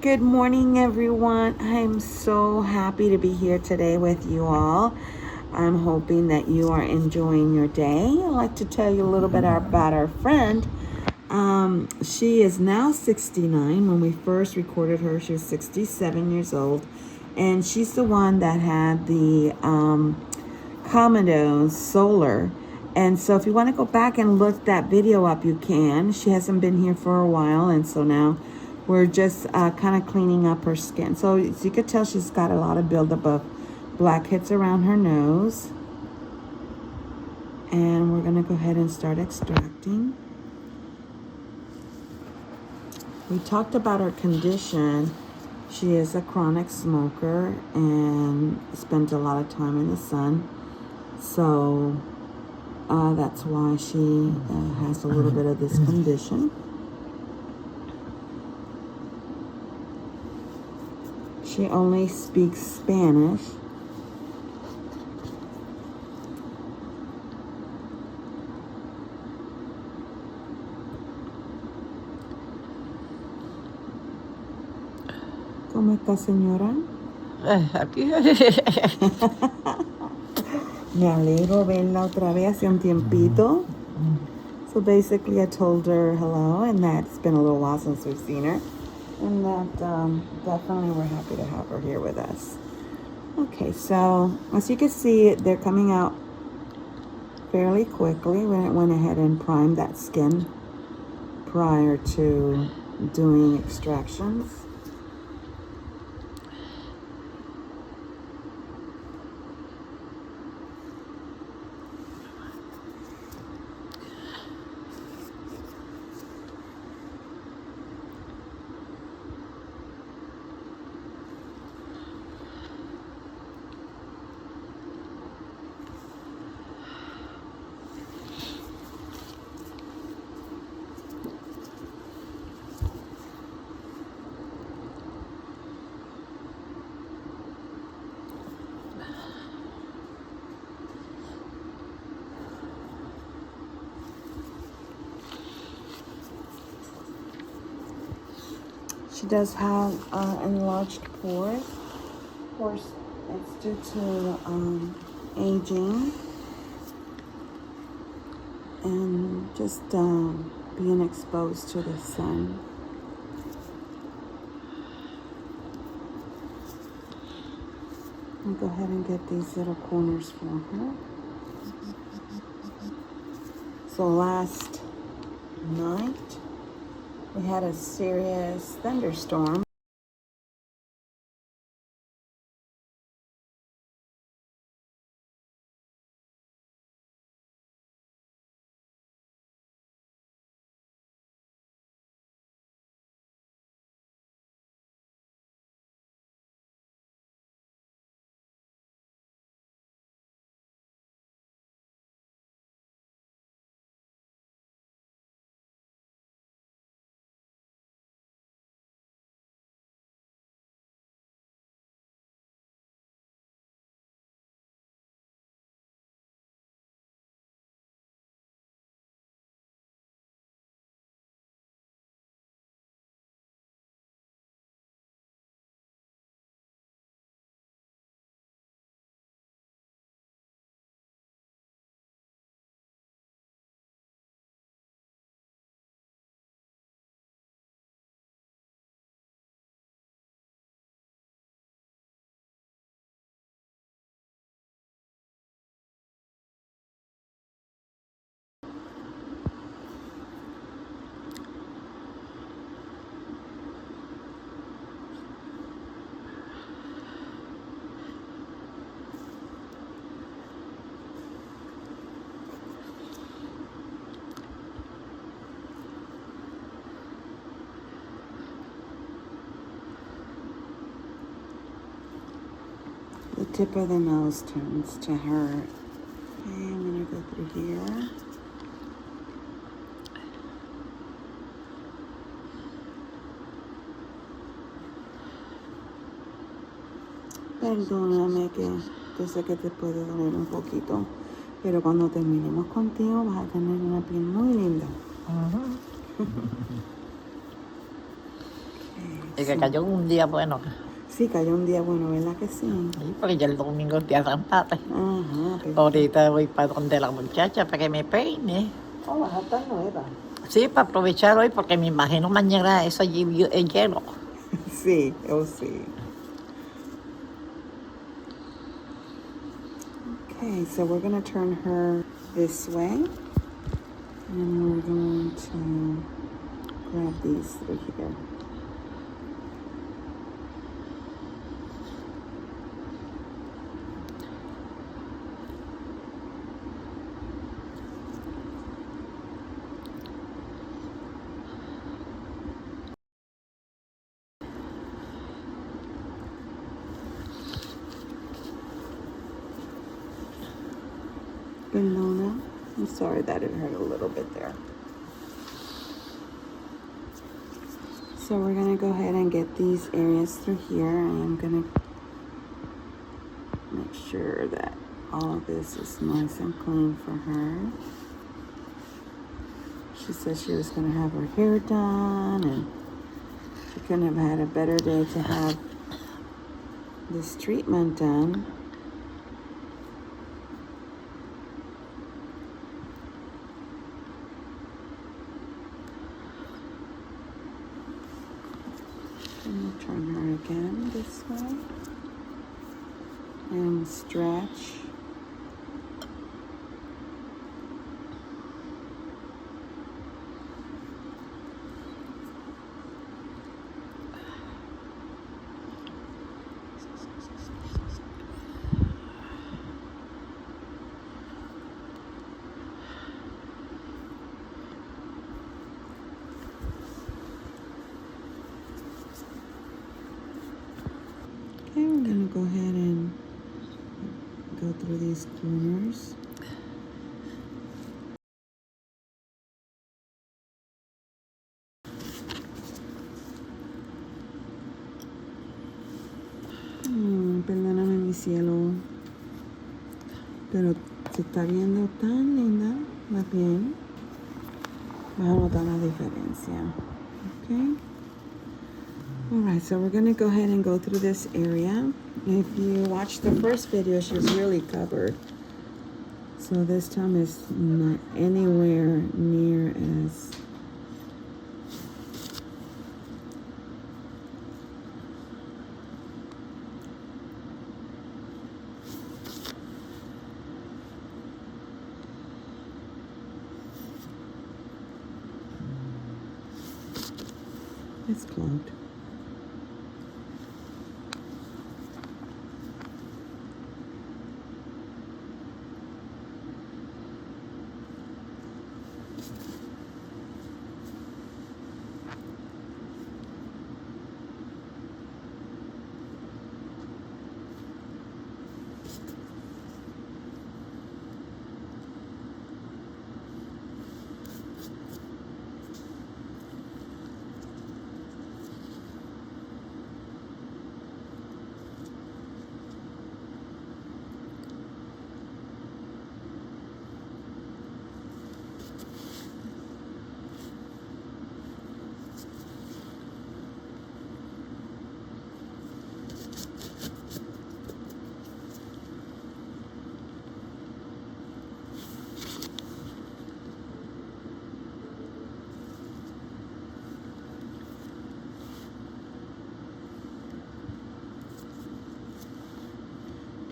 Good morning, everyone. I'm so happy to be here today with you all. I'm hoping that you are enjoying your day. I'd like to tell you a little bit about our friend. She is now 69. When we first recorded her, she was 67 years old. And she's the one that had the Comedone solar. And so if you want to go back and look that video up, you can. She hasn't been here for a while, and so now we're just kind of cleaning up her skin. So as you can tell, she's got a lot of buildup of blackheads around her nose. And we're going to go ahead and start extracting. We talked about her condition. She is a chronic smoker and spends a lot of time in the sun. So that's why she has a little bit of this condition. She only speaks Spanish. ¿Cómo está, señora? Aquí. Me alegro verla otra vez hace un tiempito. So basically I told her hello and that it's been a little while since we've seen her. And that definitely we're happy to have her here with us. Okay, so as you can see, they're coming out fairly quickly. We went ahead and primed that skin prior to doing extractions. She does have enlarged pores. Of course, it's due to aging and just being exposed to the sun. I'll go ahead and get these little corners for her. So last night, we had a serious thunderstorm. The tip of the nose turns to hurt. Okay, I'm gonna go through here. Perdóname que yo sé que te puede doler un poquito, pero cuando terminemos contigo vas a tener una piel muy linda. Okay. Y que cayó un día bueno. Sí, cayó un día bueno, ¿verdad que sí? Sí, porque ya el domingo es día San Padre. Ajá, perfecto. Ahorita voy para donde la muchacha para que me peine. Oh, vas a estar nueva. Sí, para aprovechar hoy, porque me imagino mañana eso allí es hielo. Sí, oh sí. Okay, so we're going to turn her this way. And we're going to grab these through here. Banana. I'm sorry that it hurt a little bit there. So we're going to go ahead and get these areas through here. I'm going to make sure that all of this is nice and clean for her. She said she was going to have her hair done, and she couldn't have had a better day to have this treatment done. And turn her again this way and stretch. Okay, we're going to go ahead and go through these corners. Perdóname mi cielo, pero se está viendo tan linda la piel. Vas a notar la diferencia. Okay. Alright, so we're going to go ahead and go through this area. If you watched the first video, she was really covered. So this time is not anywhere near as it's clogged.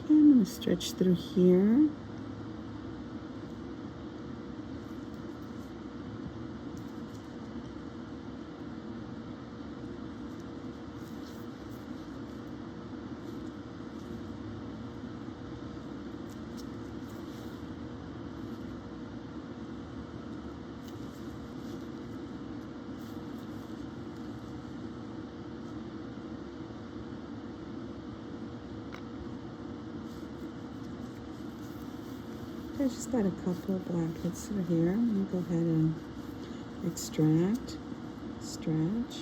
I'm going to stretch through here. I just got a couple of blackheads through here. I'm going to go ahead and extract, stretch.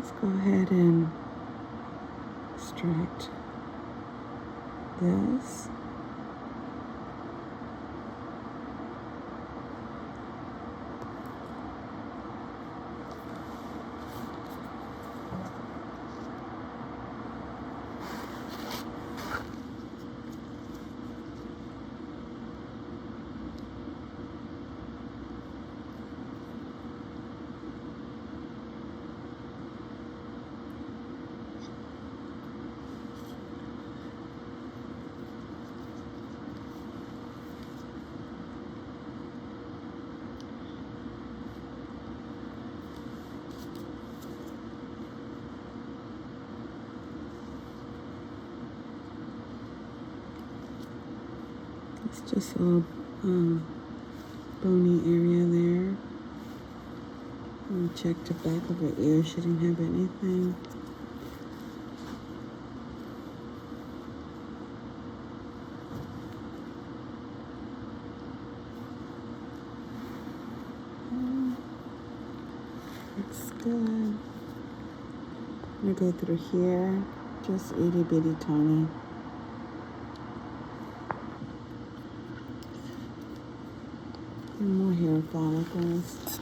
Let's go ahead and extract this. It's just a little bony area there. I'll check the back of her ear. She didn't have anything. Looks good. I'm gonna go through here, just itty bitty tiny. And more hair follicles.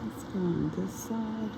Let's go on this side.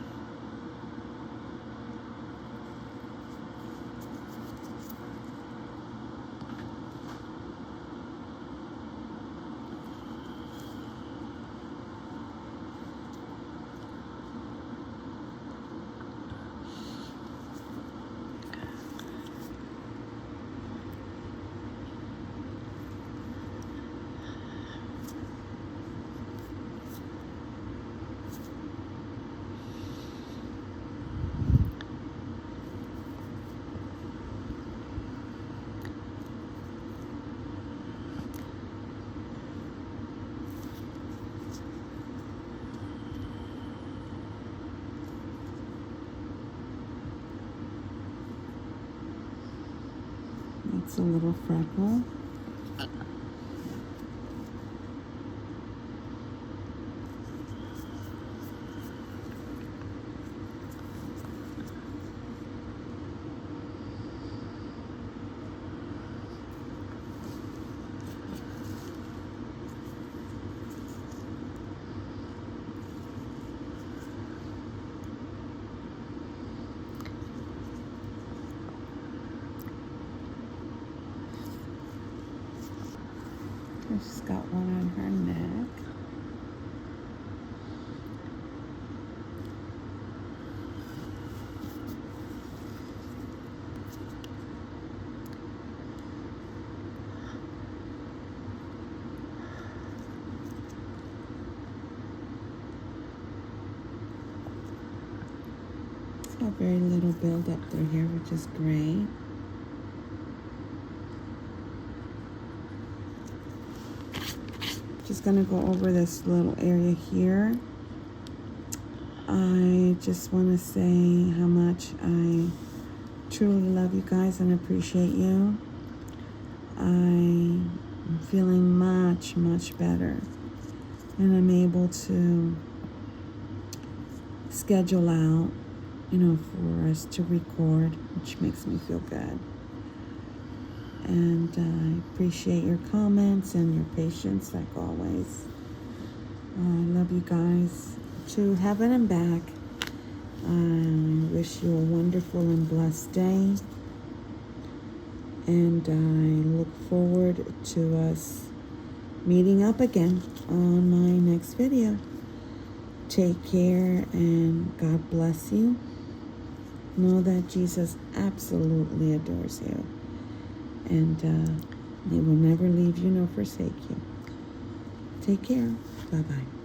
That's a little freckle. She's got one on her neck. It's got very little build up through here, which is great. Just gonna go over this little area here. I just want to say how much I truly love you guys and appreciate you. I'm feeling much, much better, and I'm able to schedule out, for us to record, which makes me feel good. And I appreciate your comments and your patience, like always. I love you guys to heaven and back. I wish you a wonderful and blessed day. And I look forward to us meeting up again on my next video. Take care and God bless you. Know that Jesus absolutely adores you. And He will never leave you nor forsake you. Take care. Bye-bye.